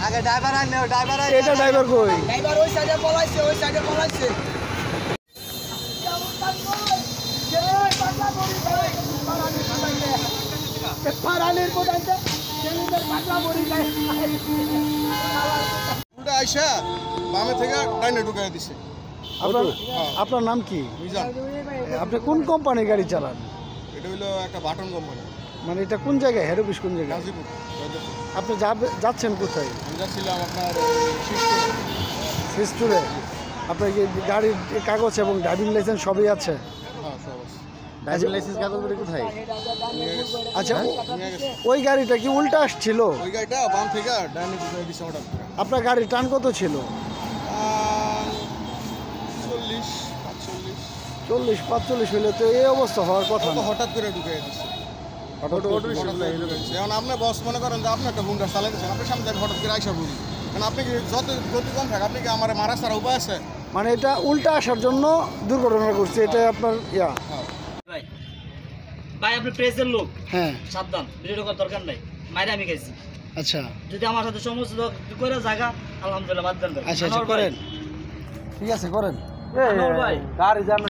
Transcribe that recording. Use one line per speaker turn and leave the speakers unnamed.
আগে ড্রাইভার আনলে ড্রাইভার
এটা ড্রাইভার কই?
ড্রাইভার ওই সাইডে পলাইছে, ওই সাইডে পলাইছে।
আইসা বামে থেকে ডাইনে ঢুকাই দিছে।
আপনার নাম কি?
মিজান।
আপনি কোন কোম্পানির গাড়ি চালান?
এটা হইলো একটা বাটন কোম্পানি,
মানে এটা কোন জায়গায়, হেড অফিস কোন জায়গায়?
গাজীপুর।
আপনি যাচ্ছেন কোথায়?
আমি যাচ্ছিলাম আপনার
সিস্টুরে। আপনার কি গাড়ির কাগজ এবং ড্রাইভিং লাইসেন্স সবই আছে?
হ্যাঁ সব আছে।
ড্রাইভিং লাইসেন্স কাগজগুলো কোথায়?
নিয়ে গেছে।
আচ্ছা,
নিয়ে গেছে।
ওই গাড়িটা কি উল্টা আসছিল?
ওই গাড়িটা বাম থেকে ডাইনে ঢুকাই দিছে হঠাৎ করে।
আপনার গাড়ির টান কত ছিল? 40-45 হইলে তো এই অবস্থা হওয়ার কথা না।
হঠাৎ করে ঢুকাই দিছে।
হঠাৎ
এখন আপনি বস মনে করেন যে আপনি একটা হুন্ডা চালাইতেছেন, আপনার সামনে আমি হঠাৎ করে আইসা বলি, কারণ আপনি কি যত গতি কম থাকে আপনি কি আমার মারা ছাড়া উপায় আছে?
মানে এটা উল্টা আসার জন্য দুর্ঘটনা করছে, এটা আপনার ইয়া।
ভাই ভাই আপনি প্রেসের লোক,
হ্যাঁ
সাবধান, ভিডিও করার দরকার নাই, মাইরে আমি গেছি।
আচ্ছা
যদি আমার সাথে সমস্ত করে জায়গা আলহামদুলিল্লাহ বাদ দেন।
আচ্ছা করেন, ঠিক আছে করেন।
ভাই
গাড়ি